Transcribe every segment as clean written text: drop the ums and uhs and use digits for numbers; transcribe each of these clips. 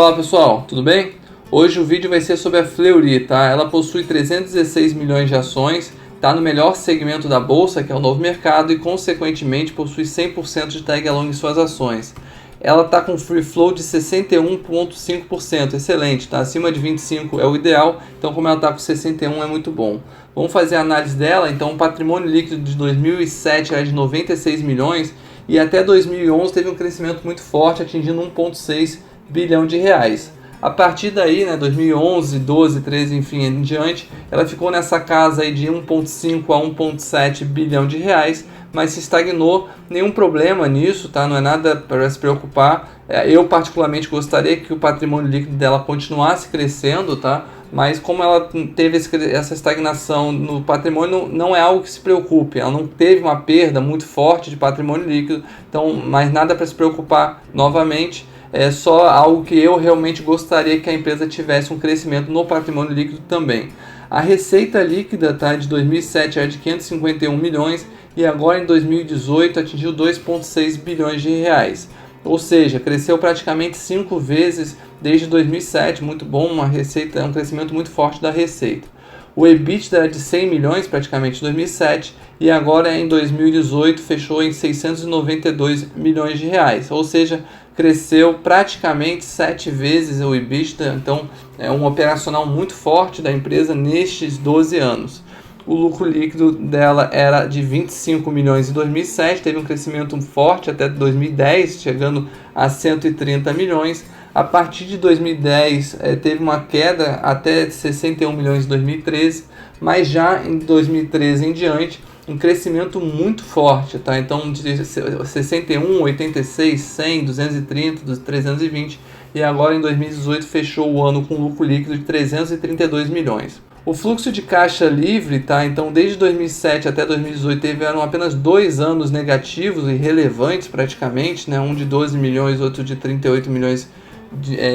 Fala pessoal, tudo bem? Hoje o vídeo vai ser sobre a Fleury, tá? Ela possui 316 milhões de ações, está no melhor segmento da bolsa, que é o novo mercado, e consequentemente possui 100% de tag along em suas ações. Ela está com free flow de 61,5%, excelente, tá? Acima de 25 é o ideal, então como ela está com 61 é muito bom. Vamos fazer a análise dela. Então o patrimônio líquido de 2007 era de 96 milhões e até 2011 teve um crescimento muito forte, atingindo 1,6 bilhão de reais. A partir daí, 2011, 12, 13, enfim, em diante, ela ficou nessa casa aí de 1,5 a 1,7 bilhão de reais, mas se estagnou. Nenhum problema nisso, tá? Não é nada para se preocupar. Eu particularmente gostaria que o patrimônio líquido dela continuasse crescendo, tá? Mas como ela teve essa estagnação no patrimônio, não é algo que se preocupe. Ela não teve uma perda muito forte de patrimônio líquido, então mais nada para se preocupar novamente. É só algo que eu realmente gostaria que a empresa tivesse um crescimento no patrimônio líquido também. A receita líquida, tá, de 2007 era de 551 milhões e agora em 2018 atingiu 2,6 bilhões de reais. Ou seja, cresceu praticamente 5 vezes desde 2007, muito bom, um crescimento muito forte da receita. O EBITDA era de 100 milhões praticamente em 2007 e agora em 2018 fechou em 692 milhões de reais, ou seja, cresceu praticamente 7 vezes o EBITDA, então é um operacional muito forte da empresa nestes 12 anos. O lucro líquido dela era de 25 milhões em 2007, teve um crescimento forte até 2010, chegando a 130 milhões. A partir de 2010 teve uma queda até 61 milhões em 2013, mas já em 2013 em diante, um crescimento muito forte, tá? Então de 61, 86, 100, 230, 320 e agora em 2018 fechou o ano com lucro líquido de 332 milhões. O fluxo de caixa livre, tá? Então desde 2007 até 2018 tiveram apenas 2 anos negativos e relevantes praticamente, um de 12 milhões, outro de 38 milhões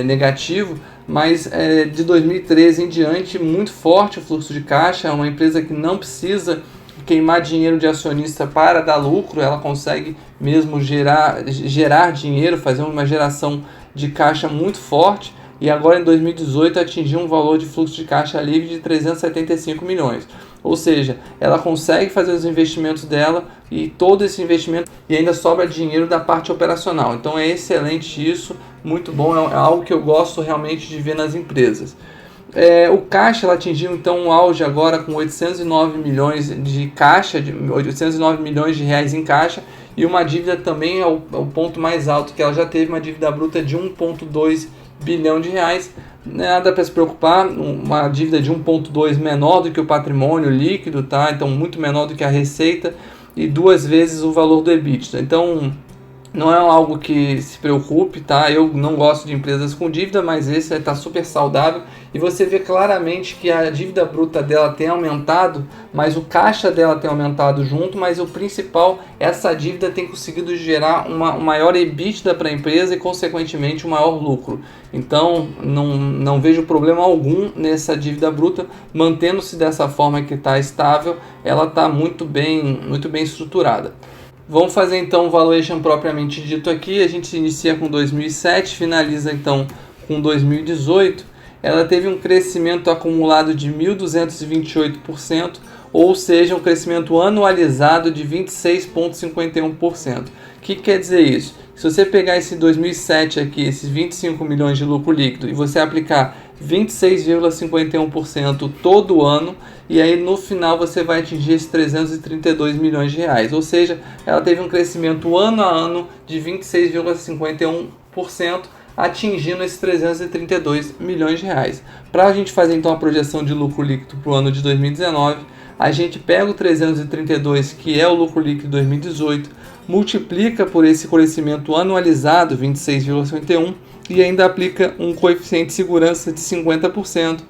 negativo, mas de 2013 em diante muito forte o fluxo de caixa. É uma empresa que não precisa queimar dinheiro de acionista para dar lucro, ela consegue mesmo gerar dinheiro, fazer uma geração de caixa muito forte, e agora em 2018 atingiu um valor de fluxo de caixa livre de 375 milhões. Ou seja, ela consegue fazer os investimentos dela e todo esse investimento e ainda sobra dinheiro da parte operacional. Então é excelente isso, muito bom, é algo que eu gosto realmente de ver nas empresas. O caixa ela atingiu então um auge agora com 809 milhões de caixa, 809 milhões de reais em caixa, e uma dívida também é o ponto mais alto, que ela já teve uma dívida bruta de 1,2 bilhão de reais. Nada para se preocupar, uma dívida de 1,2 menor do que o patrimônio líquido, tá? Então muito menor do que a receita e 2 vezes o valor do EBITDA. Então não é algo que se preocupe, tá? Eu não gosto de empresas com dívida, mas esse está super saudável e você vê claramente que a dívida bruta dela tem aumentado, mas o caixa dela tem aumentado junto, mas o principal, essa dívida tem conseguido gerar um maior EBITDA para a empresa e consequentemente um maior lucro. Então não vejo problema algum nessa dívida bruta, mantendo-se dessa forma que está estável, ela está muito bem estruturada. Vamos fazer então o valuation propriamente dito aqui. A gente inicia com 2007, finaliza então com 2018. Ela teve um crescimento acumulado de 1.228%, ou seja, um crescimento anualizado de 26,51%. O que quer dizer isso? Se você pegar esse 2007 aqui, esses 25 milhões de lucro líquido, e você aplicar 26,51% todo ano, e aí no final você vai atingir esses 332 milhões de reais. Ou seja, ela teve um crescimento ano a ano de 26,51%, atingindo esses 332 milhões de reais. Para a gente fazer então a projeção de lucro líquido para o ano de 2019, a gente pega o 332, que é o lucro líquido de 2018, multiplica por esse crescimento anualizado, 26,51%, e ainda aplica um coeficiente de segurança de 50%,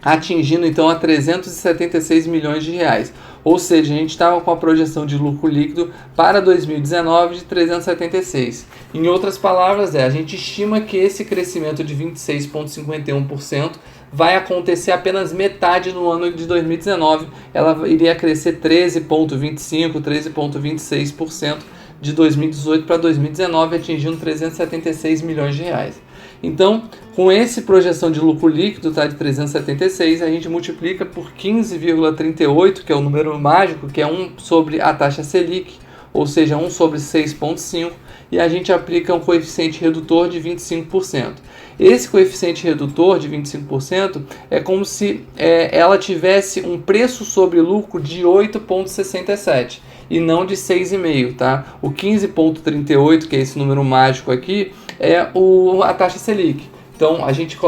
atingindo então a 376 milhões de reais. Ou seja, a gente estava com a projeção de lucro líquido para 2019 de 376. Em outras palavras, a gente estima que esse crescimento de 26,51% vai acontecer apenas metade no ano de 2019. Ela iria crescer 13,25%, 13,26% de 2018 para 2019, atingindo 376 milhões de reais. Então, com esse projeção de lucro líquido, tá, de 376, a gente multiplica por 15,38, que é o número mágico, que é 1 sobre a taxa Selic, ou seja, 1 sobre 6,5, e a gente aplica um coeficiente redutor de 25%. Esse coeficiente redutor de 25% é como se ela tivesse um preço sobre lucro de 8,67 e não de 6,5, tá? O 15,38, que é esse número mágico aqui, é a taxa Selic. Então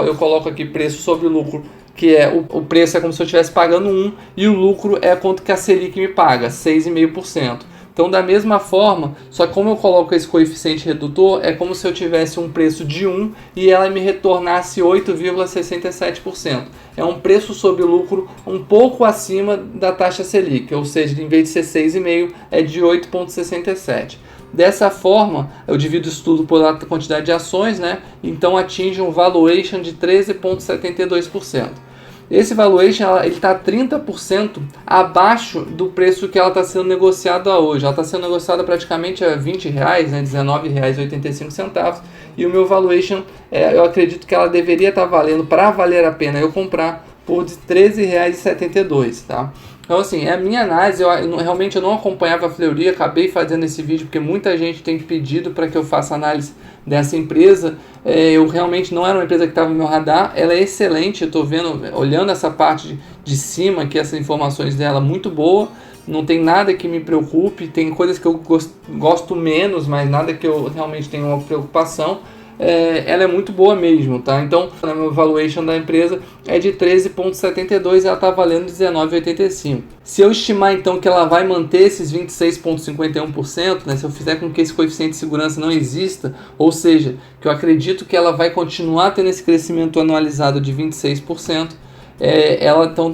eu coloco aqui preço sobre lucro, que é o preço é como se eu estivesse pagando 1 e o lucro é quanto que a Selic me paga, 6,5%. Então, da mesma forma, só que como eu coloco esse coeficiente redutor, é como se eu tivesse um preço de 1 e ela me retornasse 8,67%. É um preço sobre lucro um pouco acima da taxa Selic, ou seja, em vez de ser 6,5, é de 8,67%. Dessa forma, eu divido isso tudo pela quantidade de ações, né? Então atinge um valuation de 13,72%. Esse valuation está 30% abaixo do preço que ela está sendo negociada hoje. Ela está sendo negociada praticamente a R$20, né, R$19,85. E o meu valuation, eu acredito que ela deveria estar valendo, para valer a pena eu comprar, por R$13,72. Tá? Então, assim, é a minha análise. Realmente eu não acompanhava a Fleury, acabei fazendo esse vídeo porque muita gente tem pedido para que eu faça análise dessa empresa. Eu realmente não era uma empresa que estava no meu radar. Ela é excelente, eu estou vendo, olhando essa parte de cima, que essas informações dela muito boa. Não tem nada que me preocupe, tem coisas que eu gosto menos, mas nada que eu realmente tenha uma preocupação. Ela é muito boa mesmo, tá? Então, a minha valuation da empresa é de 13,72 e ela está valendo 19,85. Se eu estimar então que ela vai manter esses 26,51%, né, se eu fizer com que esse coeficiente de segurança não exista, ou seja, que eu acredito que ela vai continuar tendo esse crescimento anualizado de 26%, ela então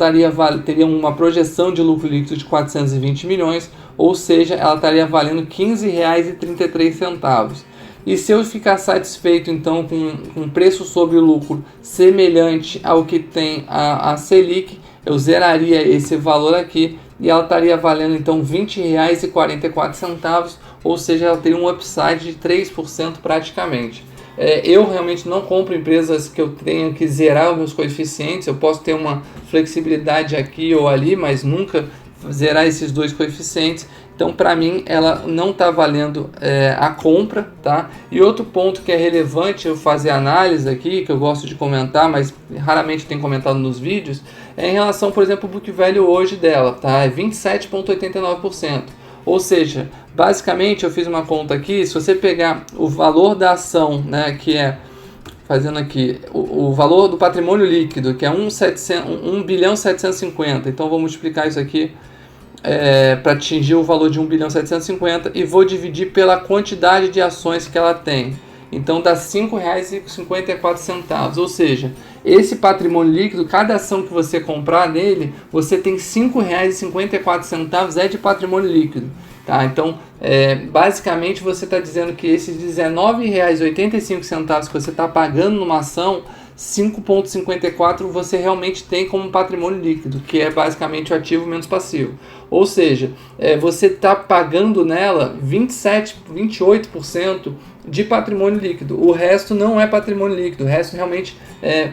teria uma projeção de lucro líquido de 420 milhões, ou seja, ela estaria valendo R$ 15,33. E se eu ficar satisfeito então com um preço sobre lucro semelhante ao que tem a Selic, eu zeraria esse valor aqui e ela estaria valendo então R$ 20,44, ou seja, ela teria um upside de 3% praticamente. Eu realmente não compro empresas que eu tenha que zerar os meus coeficientes. Eu posso ter uma flexibilidade aqui ou ali, mas nunca zerar esses dois coeficientes. Então, para mim, ela não está valendo a compra, tá? E outro ponto que é relevante eu fazer análise aqui, que eu gosto de comentar, mas raramente tenho comentado nos vídeos, é em relação, por exemplo, ao book value hoje dela, tá? É 27,89%. Ou seja, basicamente eu fiz uma conta aqui, se você pegar o valor da ação, né, que é, fazendo aqui, o valor do patrimônio líquido, que é 1.750 bilhão, então vou multiplicar isso aqui para atingir o valor de 1.750 bilhão e vou dividir pela quantidade de ações que ela tem. Então dá R$ 5,54, ou seja, esse patrimônio líquido, cada ação que você comprar nele, você tem R$ 5,54 de patrimônio líquido. Tá? Então, basicamente você está dizendo que esses R$ 19,85 que você está pagando numa ação, 5,54 você realmente tem como patrimônio líquido, que é basicamente o ativo menos passivo. Ou seja, você está pagando nela 28% de patrimônio líquido. O resto não é patrimônio líquido. O resto realmente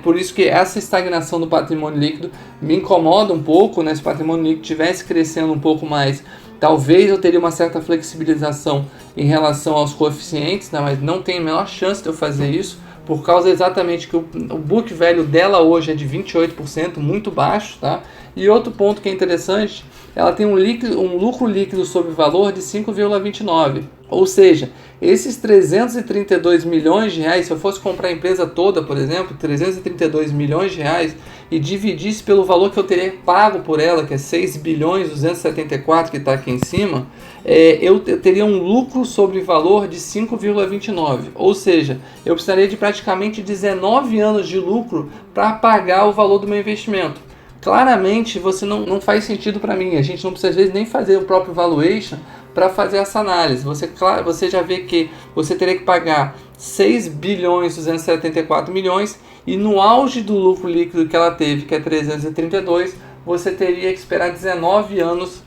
por isso que essa estagnação do patrimônio líquido me incomoda um pouco, né? Se o patrimônio líquido estivesse crescendo um pouco mais, talvez eu teria uma certa flexibilização em relação aos coeficientes, né? Mas não tem a menor chance de eu fazer isso, por causa exatamente que o book value dela hoje é de 28%, muito baixo, tá? E outro ponto que é interessante, ela tem um lucro líquido sobre valor de 5,29. Ou seja, esses 332 milhões de reais, se eu fosse comprar a empresa toda, por exemplo, 332 milhões de reais, e dividisse pelo valor que eu teria pago por ela, que é 6 bilhões 274, que está aqui em cima, eu teria um lucro sobre valor de 5,29. Ou seja, eu precisaria de praticamente 19 anos de lucro para pagar o valor do meu investimento. Claramente, você não faz sentido para mim. A gente não precisa, às vezes, nem fazer o próprio valuation para fazer essa análise. Você já vê que você teria que pagar 6 bilhões 274 milhões e no auge do lucro líquido que ela teve, que é 332, você teria que esperar 19 anos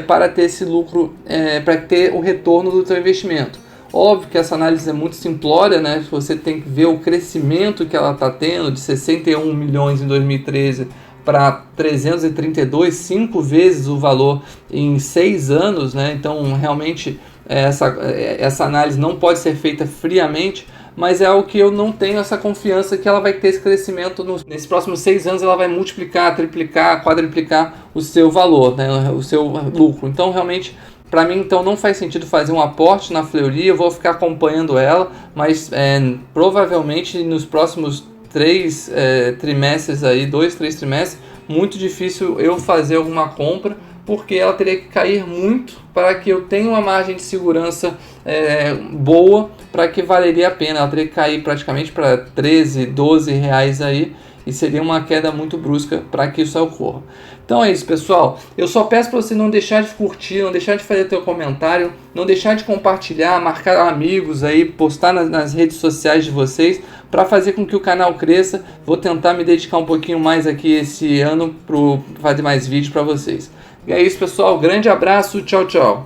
para ter esse lucro, para ter o retorno do seu investimento. Óbvio que essa análise é muito simplória, né? Você tem que ver o crescimento que ela está tendo, de 61 milhões em 2013 para 332, 5 vezes o valor em 6 anos, né? Então, realmente, essa análise não pode ser feita friamente, mas é algo que eu não tenho essa confiança que ela vai ter esse crescimento. Nesses próximos 6 anos ela vai multiplicar, triplicar, quadriplicar o seu valor, né? O seu lucro. Então, realmente, para mim, então, não faz sentido fazer um aporte na Fleury. Eu vou ficar acompanhando ela, mas provavelmente nos próximos 3 trimestres aí, 2, 3 trimestres, muito difícil eu fazer alguma compra, porque ela teria que cair muito para que eu tenha uma margem de segurança boa, para que valeria a pena. Ela teria que cair praticamente para 13, 12 reais aí, e seria uma queda muito brusca para que isso ocorra. Então é isso, pessoal. Eu só peço para você não deixar de curtir, não deixar de fazer teu comentário, não deixar de compartilhar, marcar amigos aí, postar nas redes sociais de vocês, para fazer com que o canal cresça. Vou tentar me dedicar um pouquinho mais aqui esse ano para fazer mais vídeos para vocês. E é isso, pessoal. Grande abraço. Tchau, tchau.